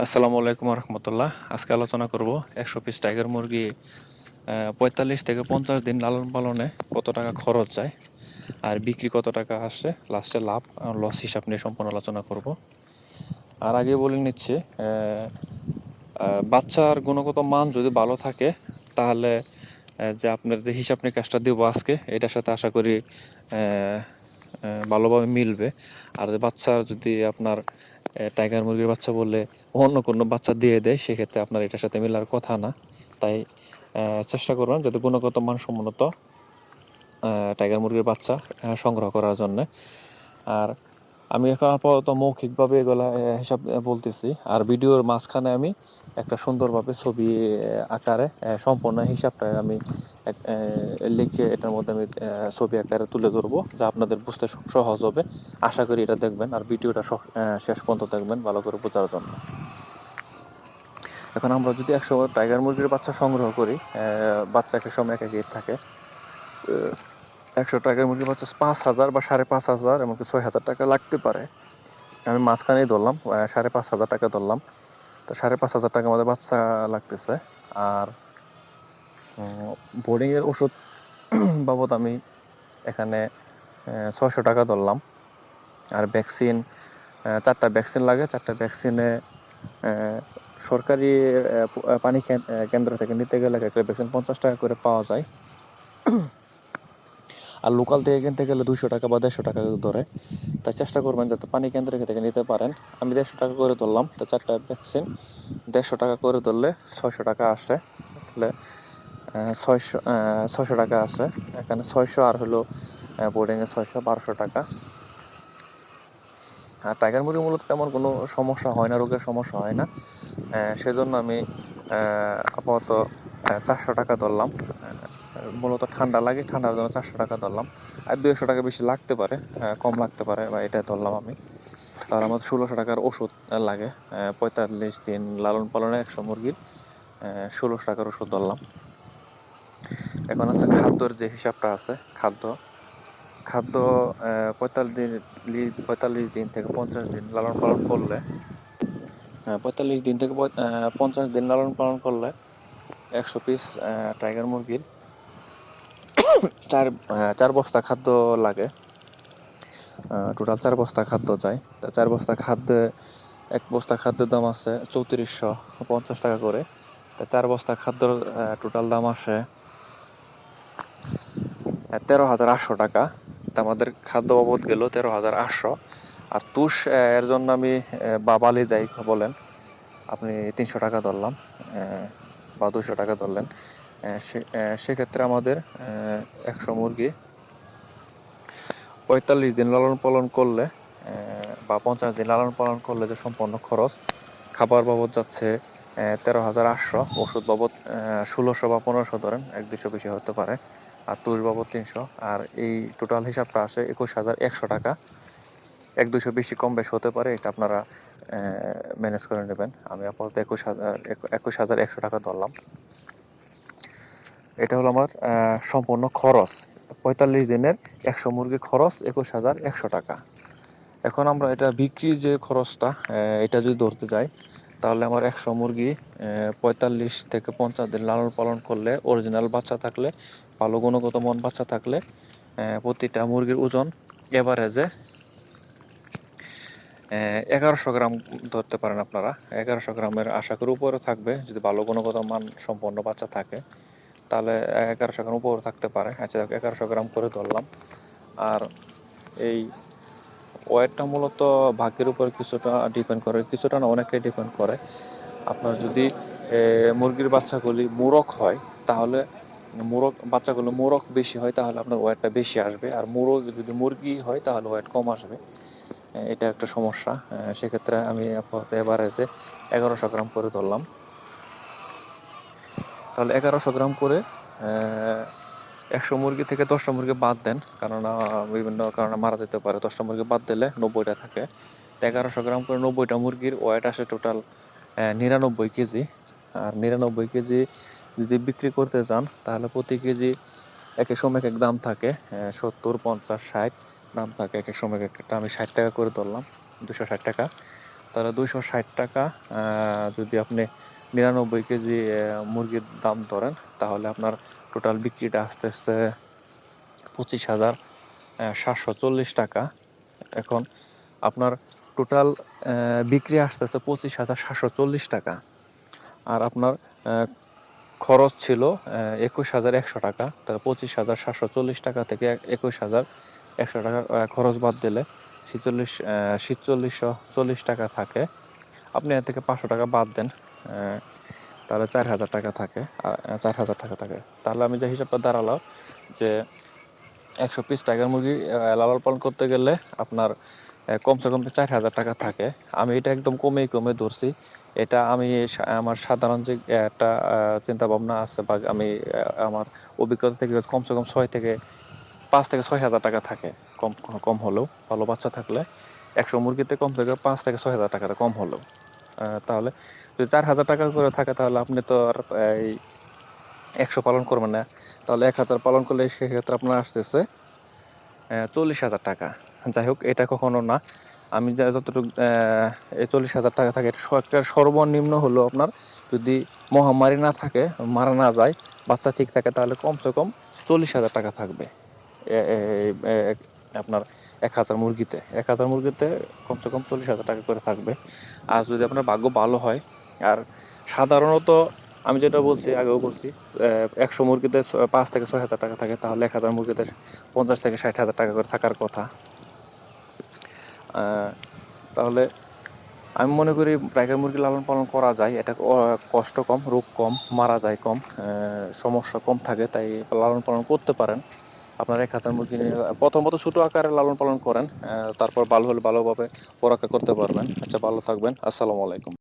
আসসালামু আলাইকুম রহমতুল্লাহ। আজকে আলোচনা করব ১০০ পিস টাইগার মুরগি ৪৫ থেকে ৫০ দিন লালন পালনে কত টাকা খরচ যায় আর বিক্রি কত টাকা আসে, লাস্টে লাভ আর লস হিসাব নিয়ে সম্পূর্ণ আলোচনা করব। আর আগে বলে নিচ্ছি, বাচ্চার গুণগত মান যদি ভালো থাকে তাহলে যে আপনার যে হিসাব নিকাশটা দেবো আজকে এটার সাথে আশা করি ভালোভাবে মিলবে। আর বাচ্চা যদি আপনার টাইগার মুরগির বাচ্চা বললে অন্য কোনো বাচ্চা দিয়ে দেয়, সেক্ষেত্রে আপনার এটার সাথে মেলার কথা না। তাই চেষ্টা করবেন যাতে গুণগত মানসম্মত টাইগার মুরগির বাচ্চা সংগ্রহ করার জন্য। আর আমি এখন আপাতত মৌখিকভাবে এগুলা হিসাব বলতেছি, আর ভিডিওর মাঝখানে আমি একটা সুন্দরভাবে ছবি আকারে সম্পূর্ণ হিসাবটা আমি লিখে এটার মধ্যে আমি ছবি আকারে তুলে ধরবো, যা আপনাদের বুঝতে সহজ হবে। আশা করি এটা দেখবেন আর ভিডিওটা শেষ পর্যন্ত দেখবেন ভালো করে বোঝার জন্য। এখন আমরা যদি ১০০ টাইগার মুরগির বাচ্চা সংগ্রহ করি, বাচ্চা এক সময় এক এক থাকে, ১০০ টাইগার মুরগির বাচ্চা ৫,০০০ বা ৫,৫০০ এমনকি ৬,০০০ টাকা লাগতে পারে। আমি মাঝখানেই ধরলাম, ৫,৫০০ টাকা ধরলাম। তো ৫,৫০০ টাকা আমাদের বাচ্চা লাগতেছে। আর বোর্ডিংয়ের ওষুধ বাবদ আমি এখানে ৬০০ টাকা ধরলাম। আর ভ্যাকসিন, ৪টা ভ্যাকসিন লাগে। 4টা ভ্যাকসিনে সরকারি পানি কেন্দ্র থেকে নিতে গেলে একটা ভ্যাকসিন ৫০ টাকা করে পাওয়া যায়। আর লোকাল থেকে কিনতে গেলে ২০০ টাকা বা ১৫০ টাকা ধরে। তাই চেষ্টা করবেন যাতে পানি কেন্দ্র থেকে নিতে পারেন। আমি ১৫০ টাকা করে ধরলাম। তো 4টা ভ্যাকসিন ১৫০ টাকা করে ধরলে ৬০০ টাকা আসে। তাহলে ৬০০ টাকা আছে এখানে। ৬০০ আর হলো বোর্ডিংয়ে ৬০০, ১২০০ টাকা। আর টাইগার মুরগি মূলত তেমন কোনো সমস্যা হয় না, রোগের সমস্যা হয় না। সেজন্য আমি আপাতত ৪০০ টাকা ধরলাম। মূলত ঠান্ডা লাগে, ঠান্ডার জন্য ৪০০ টাকা ধরলাম। আর ২০০ টাকা বেশি লাগতে পারে, কম লাগতে পারে, বা এটা ধরলাম আমি। তার আমার ১৬০০ টাকার ওষুধ লাগে। ৪৫ দিন লালন পালনে ১০০ মুরগির ১৬০০ টাকার ওষুধ ধরলাম। এখন আছে খাদ্যর যে হিসাবটা আছে। খাদ্য ৪৫ দিন থেকে ৫০ দিন লালন পালন করলে, ৪৫ দিন থেকে ৫০ দিন লালন পালন করলে ১০০ পিস টাইগার মুরগির ৪ বস্তা খাদ্য লাগে। টোটাল 4 বস্তা খাদ্য চাই। তা 4 বস্তা খাদ্যে, 1 বস্তা খাদ্যের দাম আছে ৩৪৫০ টাকা করে। তা 4 বস্তা খাদ্যর টোটাল দাম আসে ১৩,৮০০ টাকা। তা আমাদের খাদ্য বাবদ গেল ১৩,৮০০। আর তুষ এর জন্য আমি বা বালি যাই বলেন, আপনি ৩০০ টাকা ধরলাম বা ২০০ টাকা ধরলেন। সেক্ষেত্রে আমাদের ১০০ মুরগি ৪৫ দিন লালন পালন করলে বা ৫০ দিন লালন পালন করলে যে সম্পূর্ণ খরচ, খাবার বাবদ যাচ্ছে ১৩,৮০০, ওষুধ বাবদ ১৬০০ বা ১৫০০ ধরেন, ১-২০০ বেশি হতে পারে। আর তুষ বাবদ ৩০০। আর এই টোটাল হিসাবটা আসে ২১,১০০ টাকা। ১-২০০ বেশি কম বেশি হতে পারে, এটা আপনারা ম্যানেজ করে নেবেন। আমি আপাতত ২১,১০০ টাকা ধরলাম। এটা হলো আমার সম্পূর্ণ খরচ। ৪৫ দিনের ১০০ মুরগি খরচ ২১,১০০ টাকা। এখন আমরা এটা বিক্রির যে খরচটা, এটা যদি ধরতে যাই, তাহলে আমার ১০০ মুরগি ৪৫ থেকে ৫০ দিন লালন পালন করলে, অরিজিনাল বাচ্চা থাকলে, ভালো গুণগত মান বাচ্চা থাকলে, প্রতিটা মুরগির ওজন এভারেজে ১১০০ গ্রাম ধরতে পারেন আপনারা। ১১০০ গ্রামের আশা করি উপরে থাকবে, যদি ভালো গুণগত মান সম্পন্ন বাচ্চা থাকে তাহলে ১১০০ গ্রাম উপরে থাকতে পারে। আচ্ছা, ১১০০ গ্রাম করে ধরলাম। আর এই ওয়েটটা মূলত ভাগ্যের উপর কিছুটা ডিপেন্ড করে, কিছুটা না, অনেকটাই ডিপেন্ড করে। আপনার যদি মুরগির বাচ্চাগুলি মোরগ হয়, তাহলে বাচ্চাগুলো মোরগ বেশি হয়, তাহলে আপনার ওয়েটটা বেশি আসবে। আর যদি মুরগি হয় তাহলে ওয়েট কম আসবে। এটা একটা সমস্যা। সেক্ষেত্রে আমি আপাতত এভারেজে ১১০০ গ্রাম করে ধরলাম। তাহলে ১১০০ গ্রাম করে ১০০ মুরগি থেকে ১০টা মুরগি বাদ দেন, কেননা বিভিন্ন কারণে মারা যেতে পারে। ১০টা মুরগি বাদ দিলে ৯০টা থাকে। তো ১১০০ গ্রাম করে ৯০টা মুরগির ওয়েট আসে টোটাল ৯৯ কেজি। আর ৯৯ কেজি যদি বিক্রি করতে চান তাহলে প্রতি কেজি এক এক সময় এক এক দাম থাকে, ৭০, ৫০, ৬০ দাম থাকে। এক এক সময় একটা, আমি ৬০ টাকা করে ধরলাম, ২৬০ টাকা। তাহলে 260 টাকা। যদি আপনি 99 কেজি মুরগির দাম ধরেন, তাহলে আপনার টোটাল বিক্রিটা আসতে আসতে 25,740 টাকা। এখন আপনার টোটাল বিক্রি আসতেছে 25,740 টাকা। আর আপনার খরচ ছিল 21,100 টাকা। তাহলে 25,740 টাকা থেকে 21,100 টাকা খরচ বাদ দিলে 4640 টাকা থাকে। আপনি এর থেকে 500 টাকা বাদ দেন, তাহলে 4,000 টাকা থাকে। 4,000 টাকা থাকে। তাহলে আমি যে হিসাবটা দাঁড়ালো যে 100 পিস টাইগার মুরগি লালন পালন করতে গেলে আপনার কমসে কম 4,000 টাকা থাকে। আমি এটা একদম কমে ধরছি। এটা আমি আমার সাধারণ যে একটা চিন্তা ভাবনা আছে, বা আমি আমার অভিজ্ঞতা থেকে কমসে কম 5 থেকে 6,000 টাকা থাকে, কম কম হলেও। ভালো বাচ্চা থাকলে 100 মুরগিতে কম থেকে 5 থেকে 6,000 টাকাটা কম হলেও। তাহলে যদি 4,000 টাকা করে থাকে, তাহলে আপনি তো আর এই 100 পালন করবেন না। তাহলে 1,000 পালন করলে সেক্ষেত্রে আপনার আসতেছে 40,000 টাকা। যাই হোক, এটা কখনো না। আমি যতটুকু এই 40,000 টাকা থাকে, একটা সর্বনিম্ন হলো আপনার যদি মহামারী না থাকে, মারা না যায়, বাচ্চা ঠিক থাকে, তাহলে কমসে কম 40,000 টাকা থাকবে আপনার 1,000 মুরগিতে কমসে কম 40,000 টাকা করে থাকবে। আর যদি আপনার ভাগ্য ভালো হয়, আর সাধারণত আমি যেটা বলছি, আগেও বলছি, 100 মুরগিতে 5 থেকে 6,000 টাকা থাকে, তাহলে 1,000 মুরগিতে 50 থেকে 60,000 টাকা করে থাকার কথা। তাহলে আমি মনে করি টাইগার মুরগি লালন পালন করা যায়। এটা কষ্ট কম, রোগ কম, মারা যায় কম, সমস্যা কম থাকে, তাই লালন পালন করতে পারেন। আপনার 1,000 মুরগি নিয়ে প্রথমত ছোটো আকারে লালন পালন করেন, তারপর ভালো হলে ভালোভাবে পরাকা করতে পারবেন। আচ্ছা, ভালো থাকবেন। আসসালামু আলাইকুম।